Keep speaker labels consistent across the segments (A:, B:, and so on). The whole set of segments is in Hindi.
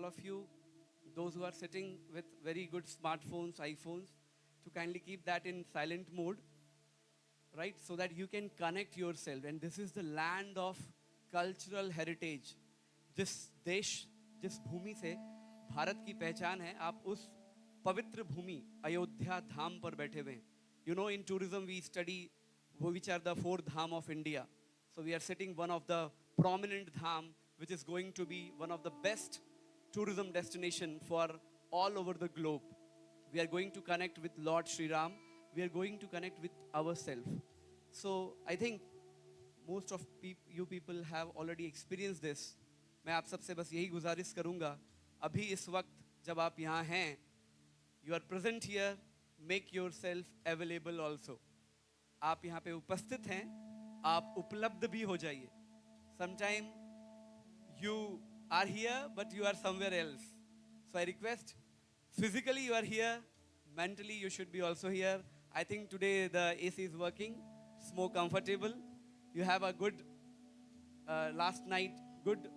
A: of you, those who are sitting with very good smartphones, iPhones, to kindly keep that in silent mode, right? So that you can connect yourself. And this is the land of cultural heritage. जिस देश, जिस भूमि से भारत की पहचान है, आप उस पवित्र भूमि अयोध्या धाम पर बैठे हुए हैं. You know, in tourism we study which are the four dham of India. So we are sitting one of the prominent dham, which is going to be one of the best tourism destination for all over the globe. We are going to connect with Lord Sri Ram. We are going to connect with ourselves. So I think most of you people have already experienced this. मैं आप सबसे बस यही गुजारिश करूंगा, अभी इस वक्त जब आप यहाँ हैं, you are present here, make yourself available also. आप यहाँ पे उपस्थित हैं, आप उपलब्ध भी हो जाइए. Sometime you are here but you are somewhere else. So I request, physically you are here, mentally you should be also here. I think today the AC is working, it's more comfortable. You have a good last night, good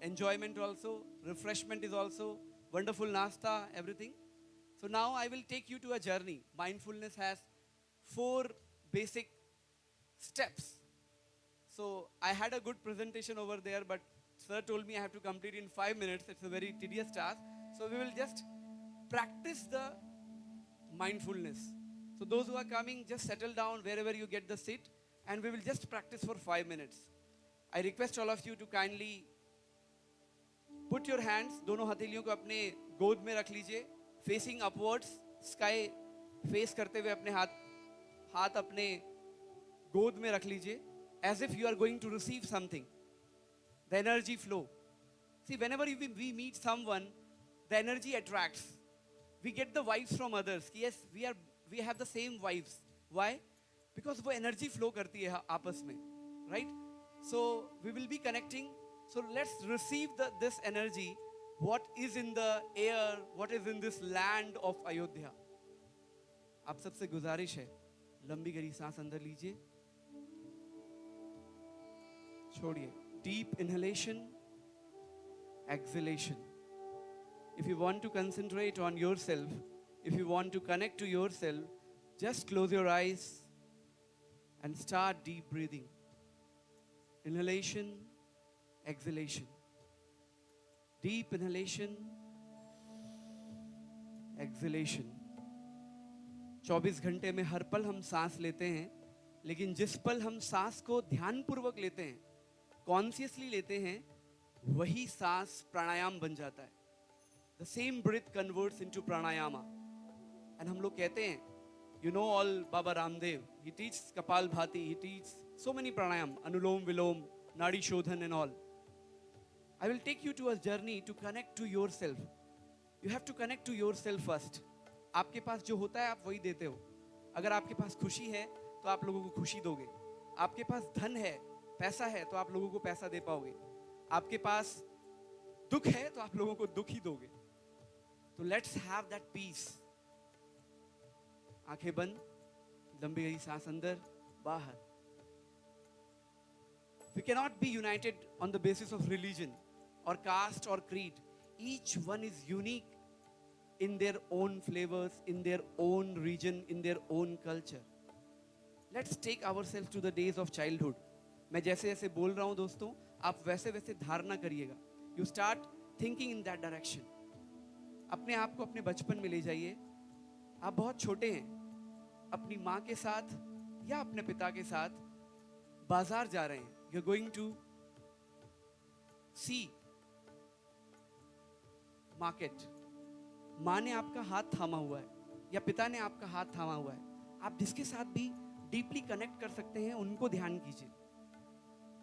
A: enjoyment also, refreshment is also, wonderful nasta, everything. So now I will take you to a journey. Mindfulness has 4 basic steps. So I had a good presentation over there, but sir told me I have to complete in 5 minutes. It's a very tedious task. So we will just practice the mindfulness. So those who are coming, just settle down wherever you get the seat, and we will just practice for 5 minutes. I request all of you to kindly put your hands, दोनों हथेलियों को अपने गोद में रख लीजिए, facing upwards, sky face करते हुए अपने हाथ अपने गोद में रख लीजिए, as if you are going to receive something. The energy flow. See, whenever we meet someone, the energy attracts. We get the vibes from others. Yes, we have the same vibes. Why? Because वो energy flow करती है आपस में, right? So we will be connecting. So let's receive this energy. What is in the air? What is in this land of Ayodhya? आप सबसे गुजारिश है, लंबी गहरी सांस अंदर लीजिए, छोड़िए. Deep inhalation, exhalation. If you want to concentrate on yourself, if you want to connect to yourself, just close your eyes and start deep breathing. Inhalation, exhalation. Deep inhalation, exhalation. 24 घंटे में हर पल हम सांस लेते हैं, लेकिन जिस पल हम सांस को ध्यानपूर्वक लेते हैं, कॉन्शियसली लेते हैं, वही सांस प्राणायाम बन जाता है. The same breath converts into pranayama. And हम लोग कहते हैं, you know all Baba Ramdev, he teaches Kapalbhati, he teaches so many pranayam, Anulom Vilom, Nadi Shodhan and all. I will take you to a journey to connect to yourself. You have to connect to yourself first. आपके पास जो होता है आप वही देते हो. अगर आपके पास खुशी है तो आप लोगों को खुशी दोगे. आपके पास धन है, पैसा है तो आप लोगों को पैसा दे पाओगे. आपके पास दुख है तो आप लोगों को दुख ही दोगे. तो let's have that peace. आंखें बंद, लंबी गहरी सांस अंदर, बाहर. We cannot be united on the basis of religion or caste or creed. Each one is unique in their own flavors, in their own region, in their own culture. Let's take ourselves to the days of childhood. मैं जैसे जैसे बोल रहा हूँ दोस्तों, आप वैसे वैसे धारणा करिएगा. You start thinking in that direction. अपने आप को अपने बचपन में ले जाइए. आप बहुत छोटे हैं, अपनी माँ के साथ या अपने पिता के साथ बाजार जा रहे हैं. You're going to see market. माँ ने आपका हाथ थामा हुआ है या पिता ने आपका हाथ थामा हुआ है. आप जिसके साथ भी डीपली कनेक्ट कर सकते हैं, उनको ध्यान कीजिए.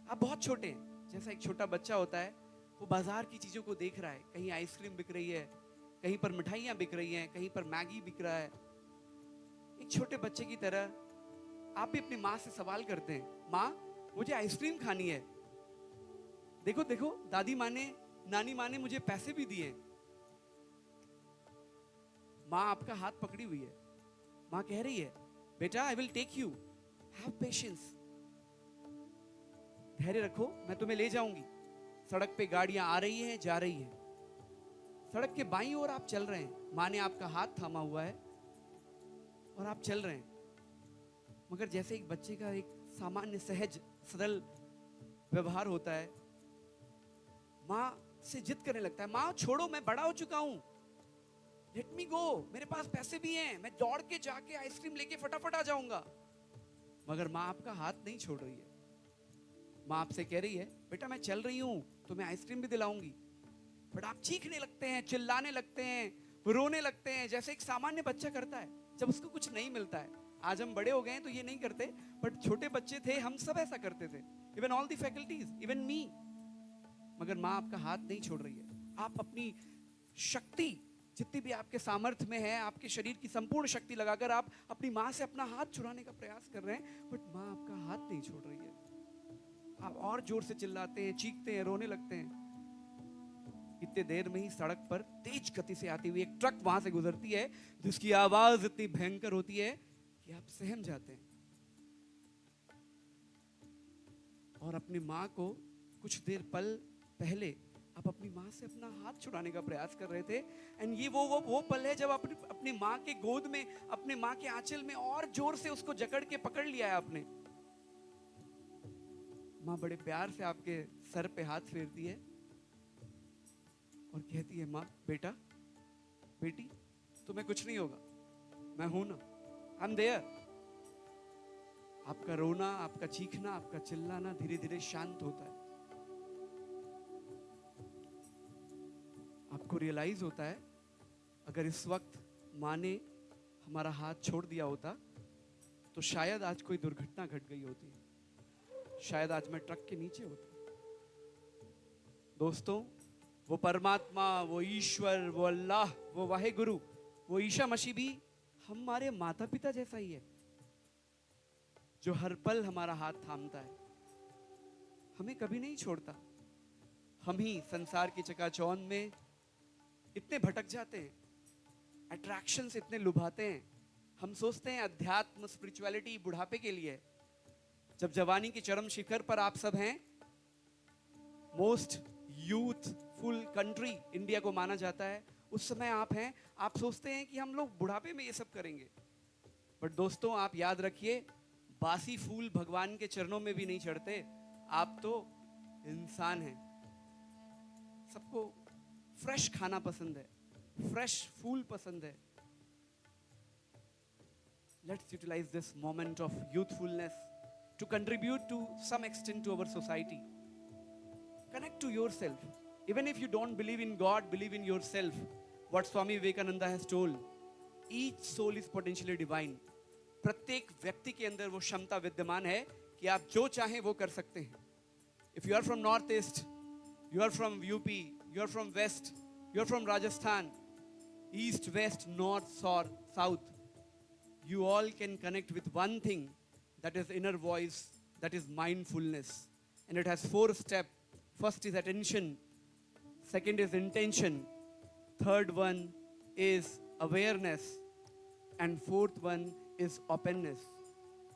A: आप बहुत छोटे हैं, जैसा एक छोटा बच्चा होता है, वो बाजार की चीज़ों को देख रहा है. कहीं आइसक्रीम बिक रही है, कहीं पर मिठाइयाँ बिक रही हैं, कहीं पर मैगी बिक रहा है. एक छोटे बच्चे की तरह आप भी अपनी माँ से सवाल करते हैं, माँ मुझे आइसक्रीम खानी है. देखो देखो, दादी माँ ने, नानी माँ ने मुझे पैसे भी दिए. माँ आपका हाथ पकड़ी हुई है. माँ कह रही है, बेटा I will take you, have patience, धैर्य रखो, मैं तुम्हें ले जाऊंगी. सड़क पे गाड़ियां आ रही हैं, जा रही हैं. सड़क के बाईं ओर आप चल रहे हैं, माँ ने आपका हाथ थामा हुआ है और आप चल रहे हैं, मगर जैसे एक बच्चे का एक सामान्य सहज सरल व्यवहार होता है, माँ से जिद करने लगता है, माँ छोड़ो, मैं बड़ा हो चुका हूं, लेट मी गो, मेरे पास पैसे भी हैं, मैं दौड़ के जाके आइसक्रीम लेके फटाफट आ जाऊंगा। मगर माँ आपका हाथ नहीं छोड़ रही है। माँ आपसे कह रही है, बेटा मैं चल रही हूं, तुम्हें आइसक्रीम भी दिलाऊंगी। बट आप चीखने लगते हैं, चिल्लाने लगते हैं, रोने लगते हैं, जैसे एक सामान्य बच्चा करता है जब उसको कुछ नहीं मिलता है। आज हम बड़े हो गए हैं तो ये नहीं करते, बट छोटे बच्चे थे, हम सब ऐसा करते थे, even all the faculties, even me. मगर माँ आपका हाथ नहीं छोड़ रही है। आप अपनी शक्ति जितनी भी आपके सामर्थ्य में है, आपके शरीर की संपूर्ण शक्ति लगाकर आप अपनी माँ से अपना हाथ छुड़ाने का प्रयास कर रहे हैं, बट माँ आपका हाथ नहीं छोड़ रही है। आप और जोर से चिल्लाते हैं, चीखते हैं, रोने लगते हैं। इतने देर में ही सड़क पर तेज गति से आती हुई एक ट्रक वहां से गुजरती है, जिसकी आवाज इतनी भयंकर होती है कि आप सहम जाते हैं और अपनी माँ को कुछ देर पल पहले आप अपनी माँ से अपना हाथ छुड़ाने का प्रयास कर रहे थे। एंड ये वो पल है जब अपनी माँ के गोद में, अपने माँ के आंचल में और जोर से उसको जकड़ के पकड़ लिया है आपने। माँ बड़े प्यार से आपके सर पे हाथ फेरती है और कहती है, माँ, बेटा, बेटी, तुम्हें कुछ नहीं होगा, मैं हूं ना, आई एम देयर। आपका रोना, आपका चीखना, आपका चिल्लाना धीरे धीरे शांत होता है। आपको रियलाइज होता है, अगर इस वक्त माँ ने हमारा हाथ छोड़ दिया होता तो शायद आज कोई दुर्घटना घट गई होती, शायद आज मैं ट्रक के नीचे होता। दोस्तों, वो परमात्मा, वो ईश्वर, वो अल्लाह, वो वाहे गुरु, वो ईशा मसीह भी हमारे माता पिता जैसा ही है, जो हर पल हमारा हाथ थामता है, हमें कभी नहीं छोड़ता। हम ही संसार की चकाचौंध में इतने भटक जाते हैं, अट्रैक्शंस इतने लुभाते हैं, हम सोचते हैं अध्यात्म, स्पिरिचुअलिटी बुढ़ापे के लिए। जब जवानी के चरम शिखर पर आप सब हैं, मोस्ट यूथफुल कंट्री इंडिया को माना जाता है, उस समय आप हैं, आप सोचते हैं कि हम लोग बुढ़ापे में ये सब करेंगे। बट दोस्तों, आप याद रखिए, बासी फूल भगवान के चरणों में भी नहीं चढ़ते। आप तो इंसान हैं, सबको फ्रेश खाना पसंद है, फ्रेश फूल पसंद है। Let's utilize this moment of youthfulness to contribute to some extent to our society. Connect to yourself. Even if you don't believe in God, believe in yourself. What Swami Vivekananda has told, each soul is potentially divine. प्रत्येक व्यक्ति के अंदर वो क्षमता विद्यमान है कि आप जो चाहें वो कर सकते हैं. If you are from Northeast, you are from UP, you are from West, you are from Rajasthan, East, West, North, South, you all can connect with one thing, that is inner voice, that is mindfulness. And it has 4 steps. First is attention, second is intention, third one is awareness, and fourth one is openness.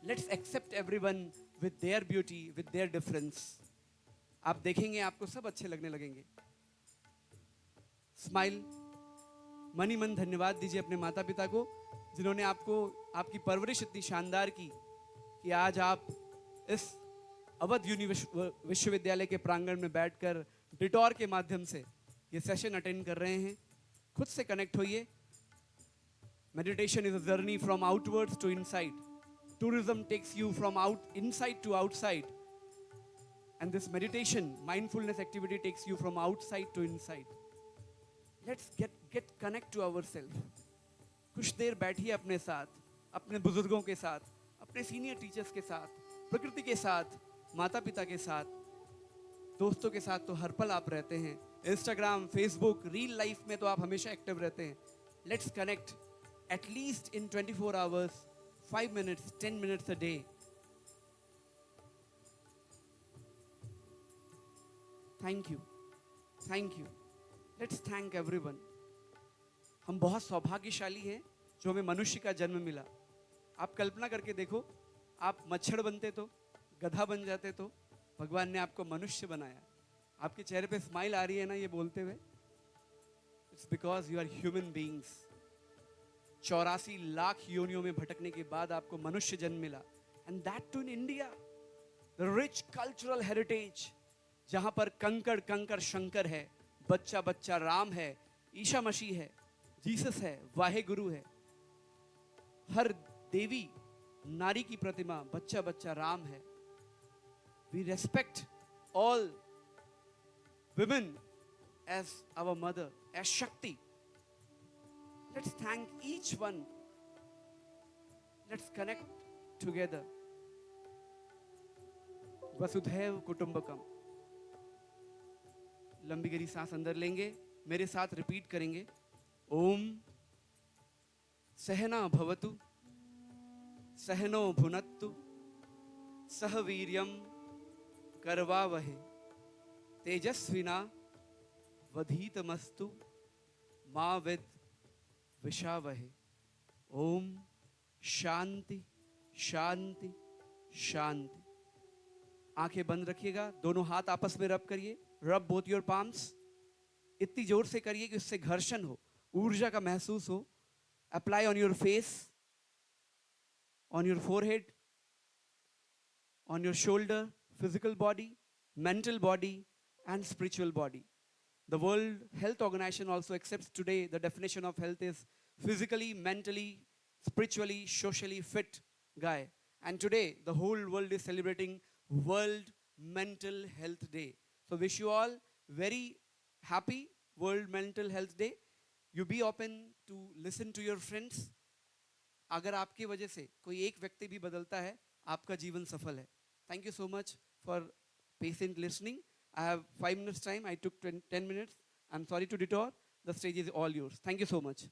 A: Let's accept everyone with their beauty, with their difference. आप देखेंगे आपको सब अच्छे लगने लगेंगे. स्माइल. मन ही मन धन्यवाद दीजिए अपने माता पिता को, जिन्होंने आपको, आपकी परवरिश इतनी शानदार की कि आज आप इस अवध विश्वविद्यालय के प्रांगण में बैठकर डिटोर के माध्यम से ये सेशन अटेंड कर रहे हैं. खुद से कनेक्ट होइए. Meditation is a journey from outwards to inside. Tourism takes you from inside to outside, and this meditation mindfulness activity takes you from outside to inside. Let's get connect to ourself. कुछ देर बैठिए अपने साथ, अपने बुजुर्गों के साथ, अपने सीनियर टीचर्स के साथ, प्रकृति के साथ, माता पिता के साथ, दोस्तों के साथ तो हर पल आप रहते हैं. इंस्टाग्राम, फेसबुक, रील लाइफ में तो आप हमेशा एक्टिव रहते हैं. Let's connect at least in 24 hours, 5 minutes, 10 minutes a day. Thank you. Thank you. Let's thank everyone. हम बहुत सौभाग्यशाली हैं जो हमें मनुष्य का जन्म मिला. आप कल्पना करके देखो, आप मच्छर बनते तो, गधा बन जाते तो, भगवान ने आपको मनुष्य बनाया. आपके चेहरे पे स्माइल आ रही है ना ये बोलते हुए. It's because you are human beings. 84 lakh योनियों में भटकने के बाद आपको मनुष्य जन्म मिला. And that too in India. The rich cultural heritage. जहां पर कंकड़ कंकड़ शंकर है, बच्चा बच्चा राम है, ईशा मसीह है, जीसस है, वाहे गुरु है. हर देवी नारी की प्रतिमा बच्चा बच्चा राम है. We respect all women as our mother, as Shakti. Let's thank each one. Let's connect together. वसुधैव कुटुंबकम. लंबी गहरी सांस अंदर लेंगे, मेरे साथ रिपीट करेंगे. ओम सहना भवतु, सहनो भुनत्तु, सह वीर्यम करवावहे, तेजस्विना वधीतमस्तु मा विद विषावहे. ओम शांति शांति शांति. आंखें बंद रखिएगा, दोनों हाथ आपस में रब करिए. रब बोथ योर पाम्स. इतनी जोर से करिए कि उससे घर्षण हो, ऊर्जा का महसूस हो. Apply on your face, on your forehead, on your shoulder, physical body, mental body, and spiritual body. The World Health Organization also accepts today the definition of health is physically, mentally, spiritually, socially fit guy. And today, the whole world is celebrating World Mental Health Day. So wish you all very happy World Mental Health Day. You be open to listen to your friends. अगर आपकी वजह से कोई एक व्यक्ति भी बदलता है, आपका जीवन सफल है. Thank you so much for patient listening. I have 5 minutes time. I took 10 minutes. I'm sorry to detour. The stage is all yours. Thank you so much.